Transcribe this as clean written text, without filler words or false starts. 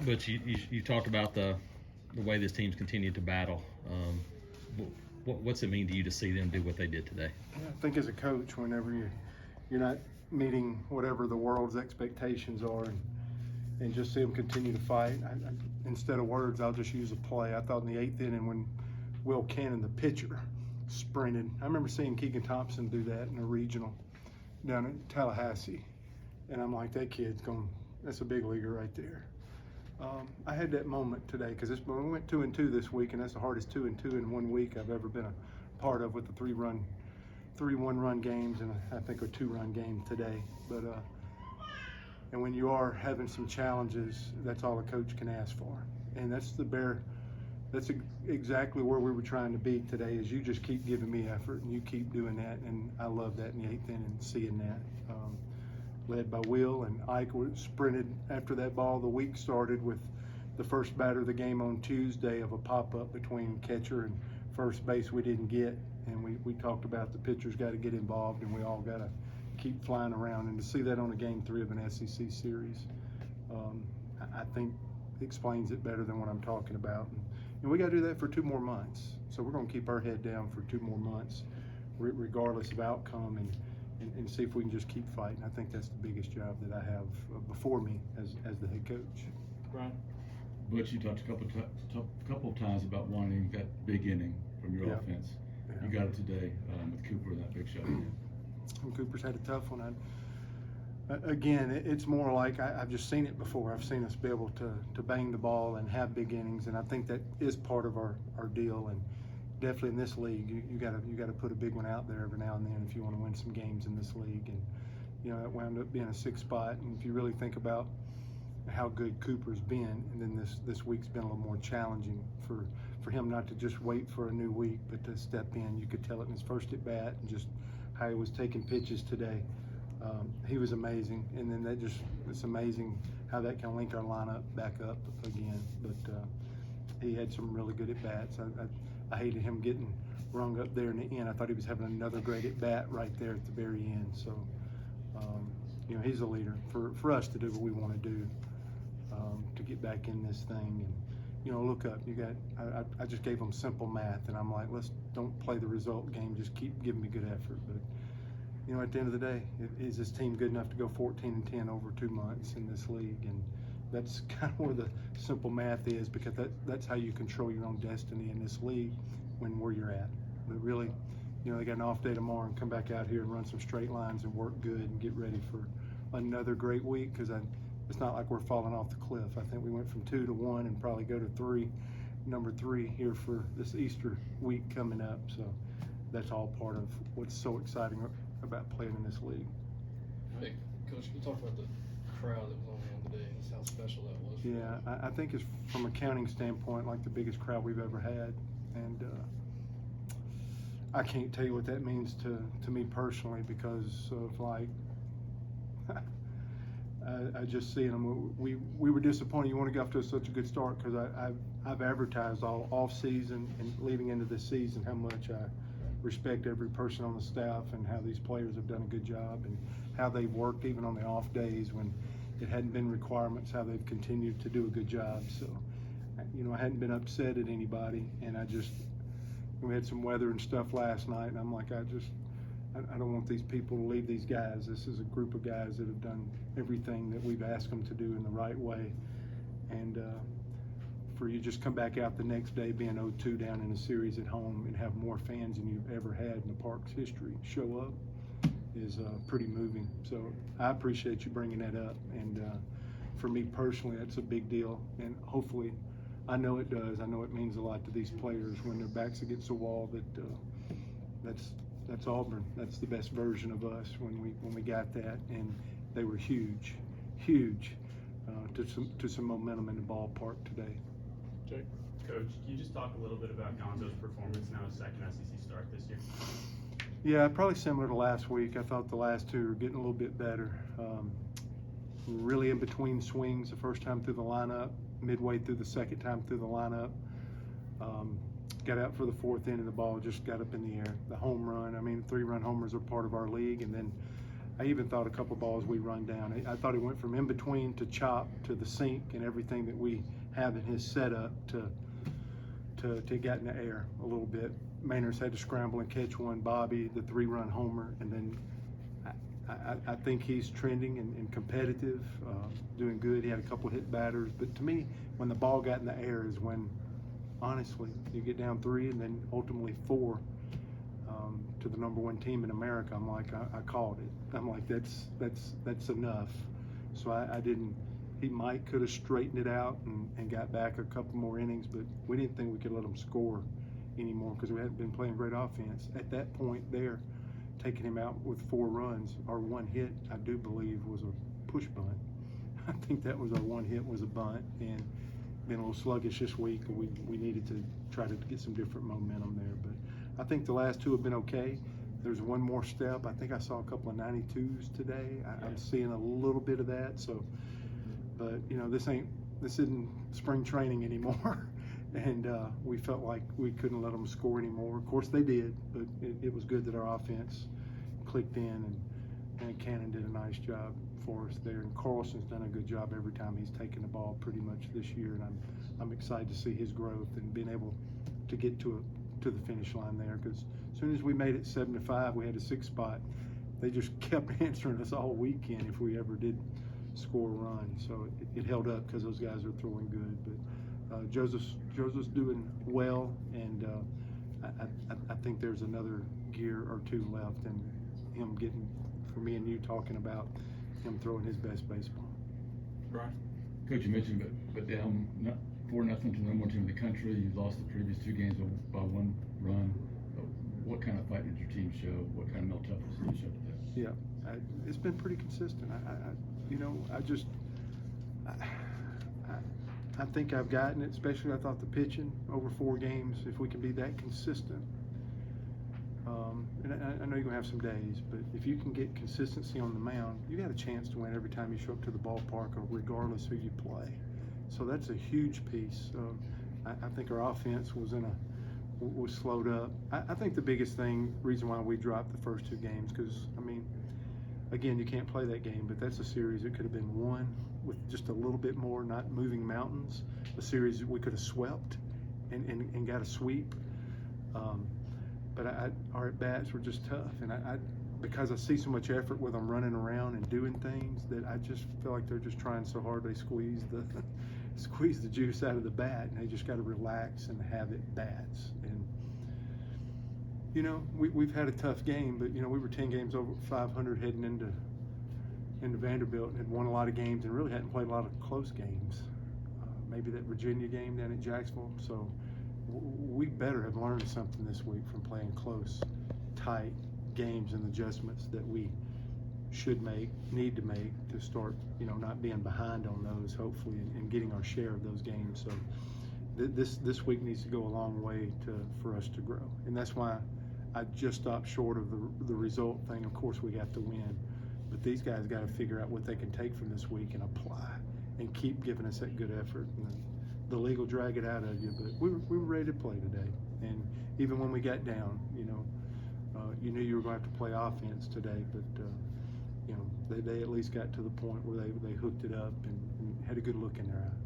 But you talked about the way this team's continued to battle. What's it mean to you to see them do what they did today? Yeah, I think as a coach, whenever you're not meeting whatever the world's expectations are, and just see them continue to fight. Instead of words, I'll just use a play. I thought in the 8th inning when Will Cannon, the pitcher, sprinted. I remember seeing Keegan Thompson do that in a regional down in Tallahassee, and I'm like, that kid's that's a big leaguer right there. I had that moment today because we went 2-2 this week, and that's the hardest 2-2 in 1 week I've ever been a part of, with the 3 1-run games and I think a 2-run game today. But and when you are having some challenges, that's all a coach can ask for, and that's exactly where we were trying to be today. Is you just keep giving me effort and you keep doing that, and I love that in the 8th inning, seeing that. Led by Will, and Ike sprinted after that ball. The week started with the first batter of the game on Tuesday of a pop-up between catcher and first base we didn't get, and we talked about the pitchers got to get involved and we all got to keep flying around, and to see that on a Game 3 of an SEC series, I think explains it better than what I'm talking about. And we got to do that for 2 more months, so we're going to keep our head down for 2 more months regardless of outcome, and see if we can just keep fighting. I think that's the biggest job that I have before me as the head coach. Brian? Butch, you talked a couple of times about wanting that big inning from your offense. Yeah. You got it today with Cooper, that big shot. And Cooper's had a tough one. Again, it's more like I've just seen it before. I've seen us be able to bang the ball and have big innings, and I think that is part of our deal. And definitely in this league, you got to put a big one out there every now and then if you want to win some games in this league. And that wound up being a 6th spot. And if you really think about how good Cooper's been, and then this week's been a little more challenging for him, not to just wait for a new week, but to step in. You could tell it in his first at bat, and just how he was taking pitches today. He was amazing, and then it's amazing how that can link our lineup back up again. But he had some really good at bats. I hated him getting rung up there in the end. I thought he was having another great at bat right there at the very end. So, he's a leader for us to do what we want to do, to get back in this thing. And, look up. I just gave him simple math, and I'm like, let's don't play the result game. Just keep giving me good effort. But, at the end of the day, is this team good enough to go 14-10 over 2 months in this league? And that's kind of where the simple math is, because that's how you control your own destiny in this league, where you're at. But really, they got an off day tomorrow and come back out here and run some straight lines and work good and get ready for another great week, because it's not like we're falling off the cliff. I think we went from 2 to 1 and probably go to number 3 here for this Easter week coming up. So that's all part of what's so exciting about playing in this league. Hey, Coach, you talked about the crowd that was on hand today and how special that was. Yeah, I think it's, from a counting standpoint, like the biggest crowd we've ever had, and I can't tell you what that means to me personally, because of I just see them. We were disappointed. You want to get off to such a good start, because I've advertised all off season and leading into this season how much I respect every person on the staff, and how these players have done a good job, and how they've worked even on the off days when it hadn't been requirements, how they've continued to do a good job. So, I hadn't been upset at anybody, and we had some weather and stuff last night, and I'm like, I don't want these people to leave these guys. This is a group of guys that have done everything that we've asked them to do in the right way. And for you just come back out the next day being 0-2 down in a series at home and have more fans than you've ever had in the park's history show up is pretty moving. So I appreciate you bringing that up. And for me personally, that's a big deal. And hopefully, I know it does. I know it means a lot to these players when their backs against the wall. That's Auburn. That's the best version of us when we got that, and they were huge to some momentum in the ballpark today. Jake? Coach, can you just talk a little bit about Gonzo's performance now, his second SEC start this year? Yeah, probably similar to last week. I thought the last 2 were getting a little bit better. Really in between swings the first time through the lineup, midway through the second time through the lineup. Got out for the 4th inning, the ball just got up in the air. The home run, 3-run homers are part of our league, and then I even thought a couple balls we run down. I thought he went from in between to chop to the sink and everything that we have in his setup to get in the air a little bit. Mainers had to scramble and catch one. Bobby, the 3-run homer, and then I think he's trending and competitive, doing good. He had a couple hit batters, but to me, when the ball got in the air is when, honestly, you get down 3 and then ultimately 4 to the #1 team in America. I'm like, I called it. I'm like, that's enough. So I didn't. He could have straightened it out and got back a couple more innings, but we didn't think we could let him score anymore because we hadn't been playing great offense. At that point there, taking him out with 4 runs, our one hit, I do believe, was a push bunt. I think that was our one hit, was a bunt, and been a little sluggish this week. We needed to try to get some different momentum there, but I think the last 2 have been okay. There's one more step. I think I saw a couple of 92s today. I'm seeing a little bit of that. So, but you know, this isn't spring training anymore, and we felt like we couldn't let them score anymore. Of course they did, but it was good that our offense clicked in, and Cannon did a nice job for us there. And Carlson's done a good job every time he's taken the ball pretty much this year, and I'm excited to see his growth and being able to get to the finish line there, because as soon as we made it 7-5, we had a 6 spot. They just kept answering us all weekend if we ever did score a run. So it held up because those guys are throwing good. But Joseph's doing well, and I think there's another gear or 2 left, and him getting, for me and you talking about him throwing his best baseball. Right. Coach, you mentioned, but down 4-0 to the #1 team in the country. You lost the previous 2 games by 1 run. What kind of fight did your team show? What kind of mental toughness did you show today? Yeah, it's been pretty consistent. I think I've gotten it. Especially, I thought the pitching over 4 games, if we can be that consistent. And I know you're gonna have some days, but if you can get consistency on the mound, you got a chance to win every time you show up to the ballpark, or regardless who you play. So that's a huge piece. I think our offense was slowed up. I think the biggest reason why we dropped the first 2 games, because I mean, again, you can't play that game, but that's a series that could have been won with just a little bit more, not moving mountains. A series that we could have swept and got a sweep. But our at-bats were just tough, and because I see so much effort with them running around and doing things, that I just feel like they're just trying so hard they squeeze the juice out of the bat, and they just got to relax and have it bats. And you know, we've had a tough game, but you know, we were 10 games over 500 heading into Vanderbilt, and had won a lot of games and really hadn't played a lot of close games. Maybe that Virginia game down at Jacksonville. So we better have learned something this week from playing close, tight games and adjustments that we need to make to start, you know, not being behind on those, hopefully, and getting our share of those games. So this week needs to go a long way for us to grow, and that's why I just stopped short of the result thing. Of course, we have to win, but these guys got to figure out what they can take from this week and apply, and keep giving us that good effort. And the league will drag it out of you, but we were ready to play today. And even when we got down, you know, you knew you were going to have to play offense today, but you know, they at least got to the point where they hooked it up and had a good look in their eye.